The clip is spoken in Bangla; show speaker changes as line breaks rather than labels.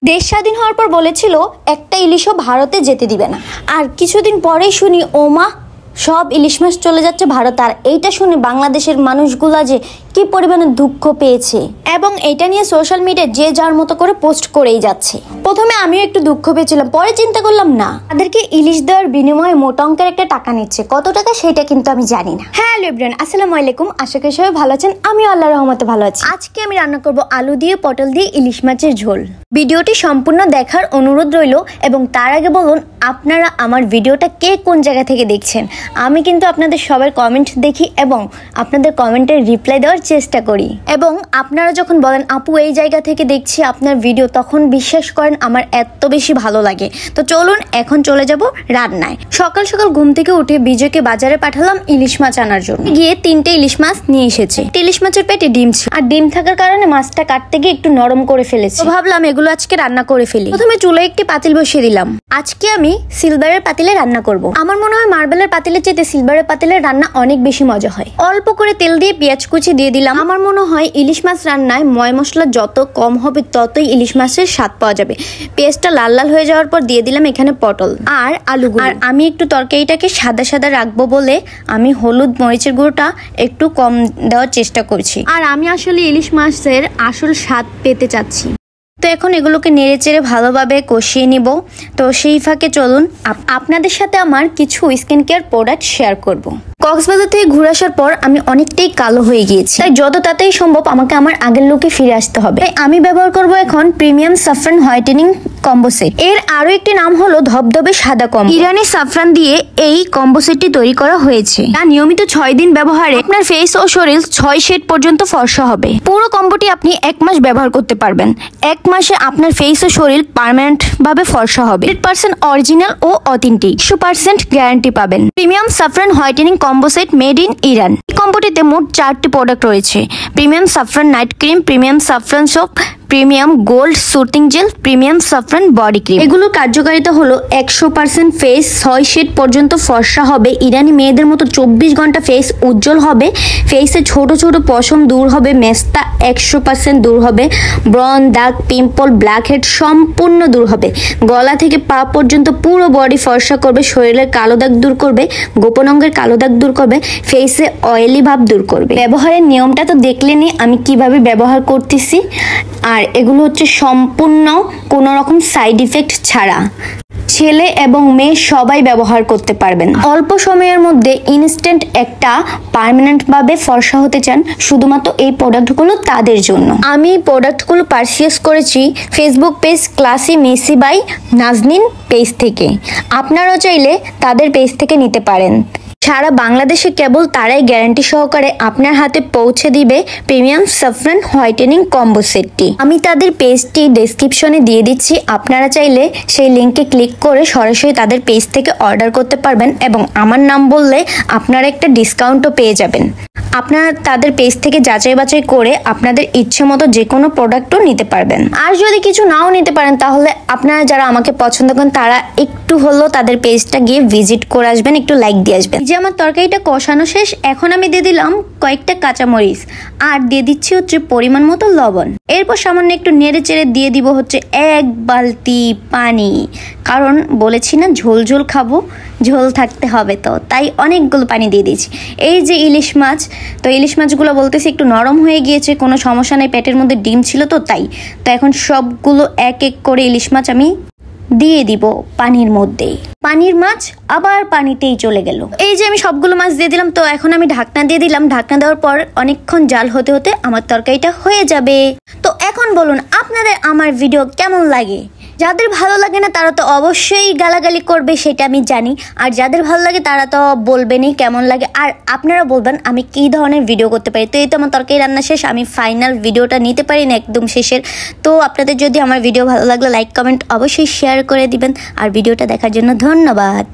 দেশ স্বাধীন হওয়ার পর বলেছিল একটা ইলিশও ভারতে যেতে দিবে না, আর কিছুদিন পরেই শুনি ওমা সব ইলিশ মাছ চলে যাচ্ছে ভারত। আর এইটা শুনে বাংলাদেশের মানুষগুলা যে কি পরিমাণে দুঃখ পেয়েছে এবং এটা নিয়ে সোশ্যাল মিডিয়ায় যে যার মতো করে পোস্ট করেই যাচ্ছে। প্রথমে আমিও একটু দুঃখ পেয়েছিলাম, পরে চিন্তা করলাম না, তাদেরকে ইলিশ দেওয়ার বিনিময়ে মোটা অঙ্কের একটা টাকা নিচ্ছে, কত টাকা সেটা কিন্তু আমি জানি না। হ্যালো এভরিওয়ান, আসসালামু আলাইকুম, আশা করি সবাই ভালো আছেন। আমিও আল্লাহর রহমতে ভালো আছি। আজকে আমি রান্না করব আলু দিয়ে পটল দিয়ে ইলিশ মাছের ঝোল। ভিডিওটি সম্পূর্ণ দেখার অনুরোধ রইল এবং তার আগে বলুন আপনারা আমার ভিডিওটা কে কোন জায়গা থেকে দেখছেন। আমি কিন্তু আপনাদের সবার কমেন্ট দেখি এবং আপনাদের কমেন্টের রিপ্লাই দেওয়ার চেষ্টা করি, এবং আপনারা যখন বলেন আপু এই জায়গা থেকে দেখছি আপনার ভিডিও, তখন বিশ্বাস করেন আমার এত বেশি ভালো লাগে। তো চলুন এখন চলে যাব রান্নায়। সকাল সকাল ঘুম থেকে উঠে বিজয়কে বাজারে পাঠালাম ইলিশ মাছ আনার জন্য। গিয়ে 3টে ইলিশ মাছ নিয়ে এসেছে। ইলিশ মাছের পেটে ডিম ছিল, আর ডিম থাকার কারণে মাছটা কাটতে গিয়ে একটু নরম করে ফেলেছি। তো ভাবলাম এগুলো আজকে রান্না করে ফেলি। প্রথমে চুলায় একটি পাতিল বসিয়ে দিলাম। আজকে আমি সিলভারের পাতিলে রান্না করব। আমার মনে হয় মার্বেলের পাতিলের চেয়ে সিলভারের পাতিলের রান্না অনেক বেশি মজা হয়। অল্প করে তেল দিয়ে পেঁয়াজ কুচি দিয়ে দিলাম। আমার মনে হয় ইলিশ মাছ রান্নায় ময় মশলা যত কম হবে ততই ইলিশ মাছের স্বাদ পাওয়া যাবে। পেঁয়াজটা লাল লাল হয়ে যাওয়ার পর দিয়ে দিলাম এখানে পটল আর আলুগুলো। আর আমি একটু তরকারিটাকে সাদা সাদা রাখবো বলে আমি হলুদ মরিচের গুঁড়োটা একটু কম দেওয়ার চেষ্টা করছি। আর আমি আসলে ইলিশ মাছের আসল স্বাদ পেতে চাচ্ছি। তো এখন এগুলোকে নেড়ে চেড়ে ভালোভাবে কষিয়ে নিব। তো সেই ফাঁকে চলুন আপনাদের সাথে আমার কিছু স্কিন কেয়ার প্রোডাক্ট শেয়ার করব। কক্সবাজার থেকে ঘুরে আসার পর আমি অনেকটাই কালো হয়ে গিয়েছি, তাই যত তাড়াতাড়ি সম্ভব আমাকে আমার আগের লুকে ফিরে আসতে হবে। তাই আমি ব্যবহার করব এখন premium saffron whitening combo set. এর আরো একটি নাম হলো ধবধবে সাদা কম্বো। ইরানি সাফরান দিয়ে এই কম্বো সেটটি তৈরি করা হয়েছে, যা নিয়মিত 6 দিন ব্যবহারে আপনার ফেস ও শরীর 6 শেড পর্যন্ত ফর্সা হবে। পুরো কম্বোটি আপনি 1 মাস ব্যবহার করতে পারবেন। 1 মাসে আপনার ফেস ও শরীর পার্মানেন্ট ভাবে ফর্সা হবে। 100% অরিজিনাল ও অথেন্টিক, 100% গ্যারান্টি পাবেন। Premium saffron whitening combo set made in Iran. এই কম্বোটিতে মোট 4টি প্রোডাক্ট রয়েছে: premium saffron night cream, premium saffron soap, premium gold soothing gel, premium saffron body cream. এগুলোর কার্যকারিতা হলো 100% ফেস 6 শেড পর্যন্ত ফর্সা হবে। ইরানি মেয়েদের মতো 24 ঘন্টা ফেস উজ্জ্বল হবে। ফেসে ছোট ছোট পশম দূর হবে, মেস্তা 100% দূর হবে, ব্রন দাগ, পিম্পল, ব্ল্যাক হেড সম্পূর্ণ দূর হবে। গলা থেকে পা পর্যন্ত পুরো বডি ফর্সা করবে। শরীরের কালো দাগ দূর করবে, গোপন অঙ্গের কালো দাগ দূর করবে, ফেসে অয়েলি ভাব দূর করবে। ব্যবহারের নিয়মটা তো দেখলেনই আমি কিভাবে ব্যবহার করতেছি। আর এগুলো হচ্ছে সম্পূর্ণ কোনো রকম সাইড ইফেক্ট ছাড়া। ছেলে এবং মেয়ে সবাই ব্যবহার করতে পারবেন। অল্প সময়ের মধ্যে ইনস্ট্যান্ট একটা পার্মানেন্ট ভাবে ফর্সা হতে চান, শুধুমাত্র এই প্রোডাক্টগুলো তাদের জন্য। আমি প্রোডাক্টগুলো পারচেজ করেছি Facebook page classy messy by Naznin page থেকে। আপনারাও চাইলে তাদের পেজ থেকে নিতে পারেন। সারা বাংলাদেশে কেবল তারাই গ্যারান্টি সহকারে আপনার হাতে পৌঁছে দিবে প্রিমিয়াম সাফরান হোয়াইটেনিং কম্বো সেটটি। আমি তাদের পেজটি ডেসক্রিপশনে দিয়ে দিচ্ছি, আপনারা চাইলে সেই লিঙ্কে ক্লিক করে সরাসরি তাদের পেজ থেকে অর্ডার করতে পারবেন এবং আমার নাম বললে আপনারা একটা ডিসকাউন্টও পেয়ে যাবেন। আপনারা তাদের পেজ থেকে যাচাই বাছাই করে আপনাদের ইচ্ছে মতো যে কোনো প্রোডাক্টও নিতে পারবেন। আর যদি কিছু নাও নিতে পারেন তাহলে আপনারা যারা আমাকে পছন্দ করেন তারা একটু হলেও তাদের পেজটা গিয়ে ভিজিট করে আসবেন, একটু লাইক দিয়ে আসবেন। যে আমার তরকারিটা কষানো শেষ, এখন আমি দিয়ে দিলাম কয়েকটা কাঁচামরিচ আর দিয়ে দিচ্ছি হচ্ছে পরিমাণ মতো লবণ। এরপর সামান্য একটু নেড়ে চেড়ে দিয়ে দিব হচ্ছে 1 বালতি পানি, কারণ বলেছি না ঝোল ঝোল খাবো, ঝোল থাকতে হবে, তো তাই অনেকগুলো পানি দিয়ে দিয়েছি। এই যে ইলিশ মাছ, তো ইলিশ মাছগুলো বলতেছি একটু নরম হয়ে গিয়েছে, কোনো সমস্যা নেই, পেটের মধ্যে ডিম ছিল তো তাই। তো এখন সবগুলো এক এক করে ইলিশ মাছ আমি দিয়ে দিব পানির মধ্যেই। পানির মাছ আবার পানিতেই চলে গেল। এই যে আমি সবগুলো মাছ দিয়ে দিলাম। তো এখন আমি ঢাকনা দিয়ে দিলাম। ঢাকনা দেওয়ার পর অনেকক্ষণ জাল হতে হতে আমার তরকারিটা হয়ে যাবে। তো এখন বলুন আপনাদের আমার ভিডিও কেমন লাগে। যাদের ভালো লাগে না তারা তো অবশ্যই গালাগালি করবে, সেটা আমি জানি। আর যাদের ভালো লাগে তারা তো বলবেনই কেমন লাগে, আর আপনারা বলবেন আমি কি ধরনের ভিডিও করতে পারি। তো এই তো আমার তরকারি রান্না শেষ, আমি ফাইনাল ভিডিওটা নিতে পারি না একদম শেষের। তো আপনাদের যদি আমার ভিডিও ভালো লাগলে লাইক কমেন্ট অবশ্যই শেয়ার করে দিবেন। আর ভিডিওটা দেখার জন্য ধন্যবাদ।